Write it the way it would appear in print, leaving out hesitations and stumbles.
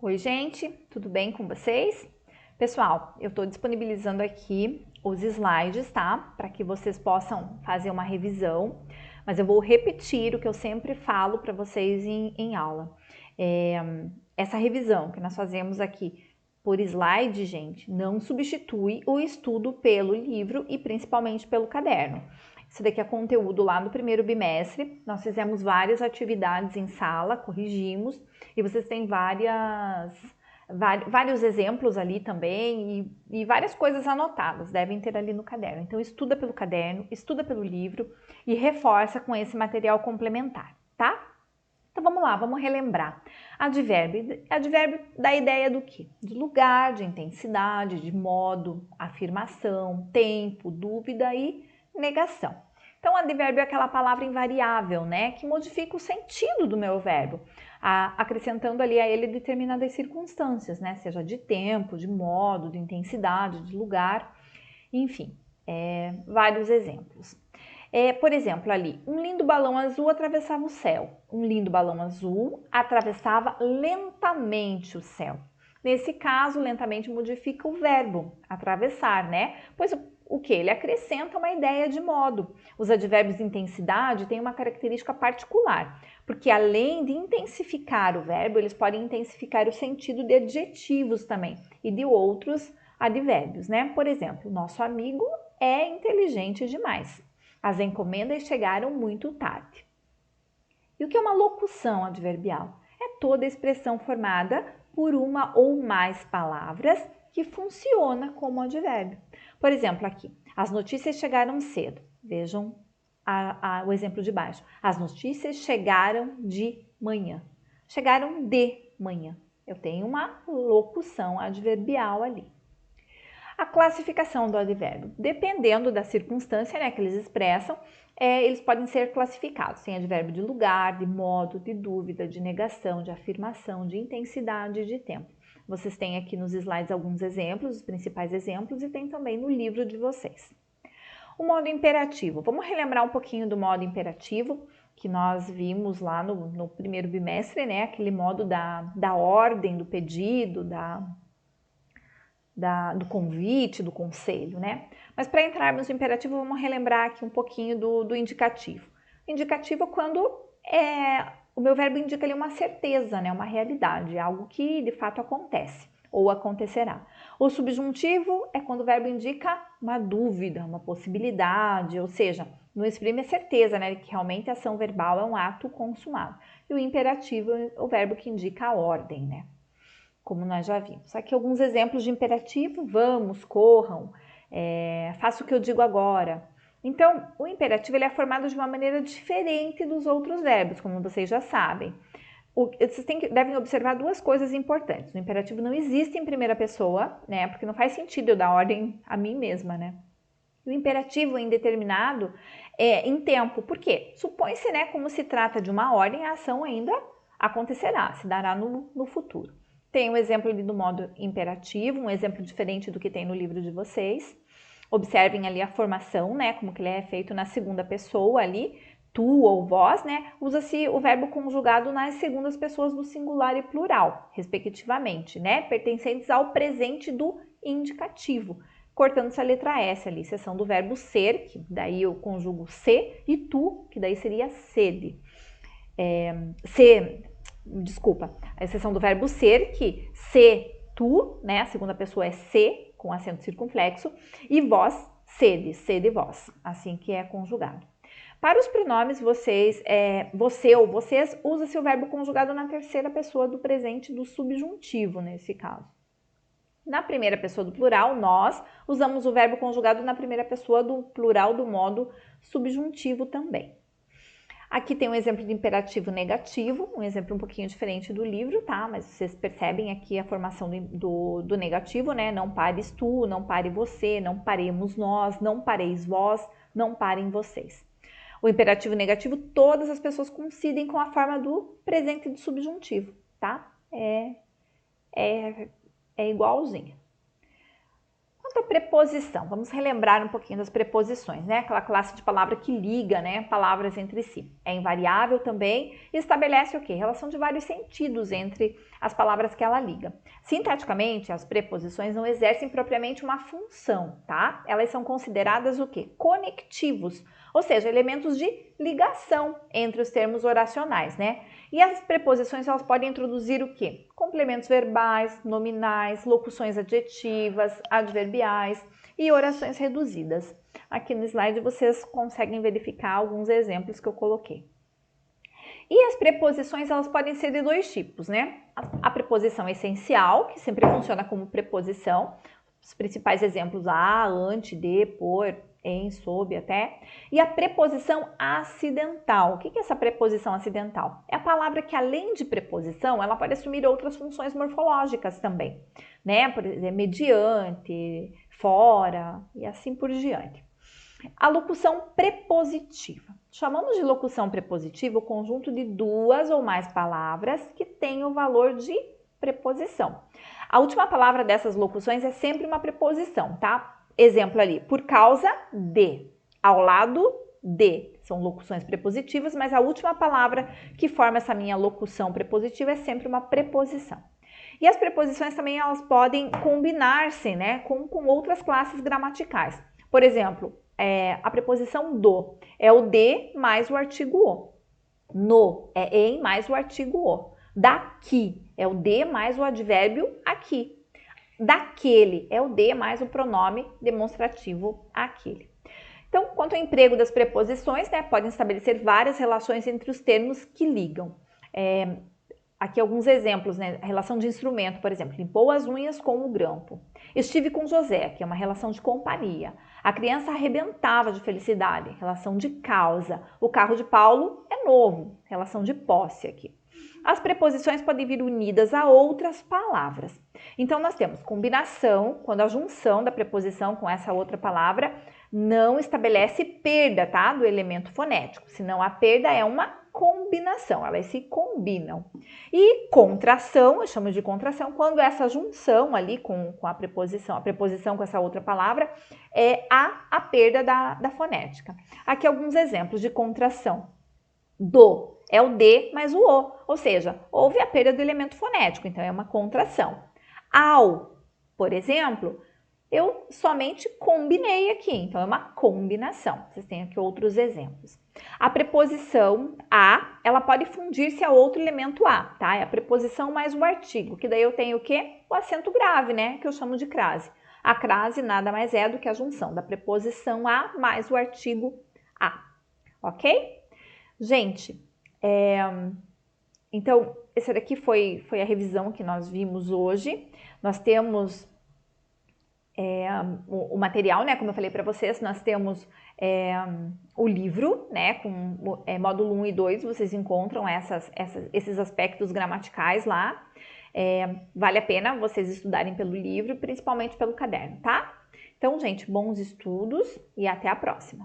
Oi, gente, tudo bem com vocês? Pessoal, eu estou disponibilizando aqui os slides, tá? Para que vocês possam fazer uma revisão, mas eu vou repetir o que eu sempre falo para vocês em aula. Essa revisão que nós fazemos aqui por slide, gente, não substitui o estudo pelo livro e principalmente pelo caderno. Isso daqui é conteúdo lá no primeiro bimestre, nós fizemos várias atividades em sala, corrigimos, e vocês têm vários exemplos ali também e várias coisas anotadas, devem ter ali no caderno. Então estuda pelo caderno, estuda pelo livro e reforça com esse material complementar, tá? Então vamos lá, vamos relembrar. Advérbio dá ideia do quê? De lugar, de intensidade, de modo, afirmação, tempo, dúvida e negação. Então advérbio é aquela palavra invariável, né? Que modifica o sentido do meu verbo, acrescentando ali a ele determinadas circunstâncias, né? Seja de tempo, de modo, de intensidade, de lugar, enfim, vários exemplos. Por exemplo, ali, um lindo balão azul atravessava o céu. Um lindo balão azul atravessava lentamente o céu. Nesse caso, lentamente modifica o verbo atravessar, né? Pois o que? Ele acrescenta uma ideia de modo. Os advérbios de intensidade têm uma característica particular, porque além de intensificar o verbo, eles podem intensificar o sentido de adjetivos também e de outros advérbios, né? Por exemplo, nosso amigo é inteligente demais. As encomendas chegaram muito tarde. E o que é uma locução adverbial? É toda expressão formada por uma ou mais palavras que funciona como advérbio. Por exemplo, aqui, as notícias chegaram cedo. Vejam o exemplo de baixo. As notícias chegaram de manhã. Chegaram de manhã. Eu tenho uma locução adverbial ali. A classificação do advérbio, dependendo da circunstância, né, que eles expressam, eles podem ser classificados. Tem advérbio de lugar, de modo, de dúvida, de negação, de afirmação, de intensidade e de tempo. Vocês têm aqui nos slides alguns exemplos, os principais exemplos, e tem também no livro de vocês. O modo imperativo. Vamos relembrar um pouquinho do modo imperativo, que nós vimos lá no primeiro bimestre, né? Aquele modo da ordem, do pedido, do convite, do conselho, né? Mas para entrarmos no imperativo, vamos relembrar aqui um pouquinho do indicativo. Indicativo é quando o meu verbo indica ali uma certeza, né? Uma realidade, algo que de fato acontece ou acontecerá. O subjuntivo é quando o verbo indica uma dúvida, uma possibilidade, ou seja, não exprime a certeza, né? Que realmente a ação verbal é um ato consumado. E o imperativo é o verbo que indica a ordem, né? Como nós já vimos. Aqui alguns exemplos de imperativo: vamos, corram, faça o que eu digo agora. Então, o imperativo ele é formado de uma maneira diferente dos outros verbos, como vocês já sabem. Vocês devem observar duas coisas importantes. O imperativo não existe em primeira pessoa, né? Porque não faz sentido eu dar ordem a mim mesma, né? O imperativo indeterminado é em tempo. Por quê? Supõe-se, né, como se trata de uma ordem, a ação ainda acontecerá, se dará no futuro. Tem um exemplo ali do modo imperativo, um exemplo diferente do que tem no livro de vocês. Observem ali a formação, né, como que ele é feito na segunda pessoa ali, tu ou vós, né, usa-se o verbo conjugado nas segundas pessoas do singular e plural, respectivamente, né, pertencentes ao presente do indicativo, cortando-se a letra S ali, exceção do verbo ser, que daí eu conjugo se, e tu, que daí seria sede. A exceção do verbo ser, que se, tu, né, a segunda pessoa é se, com acento circunflexo, e vós, sede, sede vós, assim que é conjugado. Para os pronomes, você ou vocês, usa-se o verbo conjugado na terceira pessoa do presente do subjuntivo, nesse caso. Na primeira pessoa do plural, nós usamos o verbo conjugado na primeira pessoa do plural do modo subjuntivo também. Aqui tem um exemplo de imperativo negativo, um exemplo um pouquinho diferente do livro, tá? Mas vocês percebem aqui a formação do negativo, né? Não pares tu, não pare você, não paremos nós, não pareis vós, não parem vocês. O imperativo negativo, todas as pessoas coincidem com a forma do presente do subjuntivo, tá? É igualzinho. Quanto à preposição, vamos relembrar um pouquinho das preposições, né? Aquela classe de palavra que liga, né, palavras entre si. É invariável também e estabelece o quê? Relação de vários sentidos entre as palavras que ela liga. Sintaticamente, as preposições não exercem propriamente uma função, tá? Elas são consideradas o quê? Conectivos, ou seja, elementos de ligação entre os termos oracionais, né? E as preposições, elas podem introduzir o quê? Complementos verbais, nominais, locuções adjetivas, adverbiais e orações reduzidas. Aqui no slide vocês conseguem verificar alguns exemplos que eu coloquei. E as preposições, elas podem ser de dois tipos, né? A preposição essencial, que sempre funciona como preposição. Os principais exemplos, a, ante, de, por, em, sob, até. E a preposição acidental. O que é essa preposição acidental? É a palavra que, além de preposição, ela pode assumir outras funções morfológicas também, né? Por exemplo, mediante, fora e assim por diante. A locução prepositiva. Chamamos de locução prepositiva o conjunto de duas ou mais palavras que têm o valor de preposição. A última palavra dessas locuções é sempre uma preposição, tá? Exemplo ali, por causa de, ao lado de. São locuções prepositivas, mas a última palavra que forma essa minha locução prepositiva é sempre uma preposição. E as preposições também, elas podem combinar-se, né, com outras classes gramaticais. Por exemplo, a preposição do é o de mais o artigo o. No é em mais o artigo o. Daqui é o de mais o advérbio aqui. Daquele é o de mais o pronome demonstrativo aquele. Então, quanto ao emprego das preposições, né, podem estabelecer várias relações entre os termos que ligam. Aqui alguns exemplos, né? A relação de instrumento, por exemplo, limpou as unhas com o grampo. Estive com José, que é uma relação de companhia. A criança arrebentava de felicidade, relação de causa. O carro de Paulo é novo, relação de posse aqui. As preposições podem vir unidas a outras palavras. Então, nós temos combinação, quando a junção da preposição com essa outra palavra não estabelece perda, tá? Do elemento fonético, senão a perda é uma combinação, elas se combinam. E contração, eu chamo de contração, quando essa junção ali com a preposição com essa outra palavra, é a perda da fonética. Aqui alguns exemplos de contração. Do é o de mais o o, ou seja, houve a perda do elemento fonético, então é uma contração. Ao, por exemplo, eu somente combinei aqui, então é uma combinação. Vocês têm aqui outros exemplos. A preposição a, ela pode fundir-se a outro elemento a, tá? É a preposição mais o artigo, que daí eu tenho o quê? O acento grave, né? Que eu chamo de crase. A crase nada mais é do que a junção da preposição a mais o artigo a, ok? Gente, então, esse daqui foi a revisão que nós vimos hoje. Nós temos o material, né? Como eu falei para vocês, nós temos o livro, né? Com módulo 1 e 2, vocês encontram esses aspectos gramaticais lá. Vale a pena vocês estudarem pelo livro, principalmente pelo caderno, tá? Então, gente, bons estudos e até a próxima!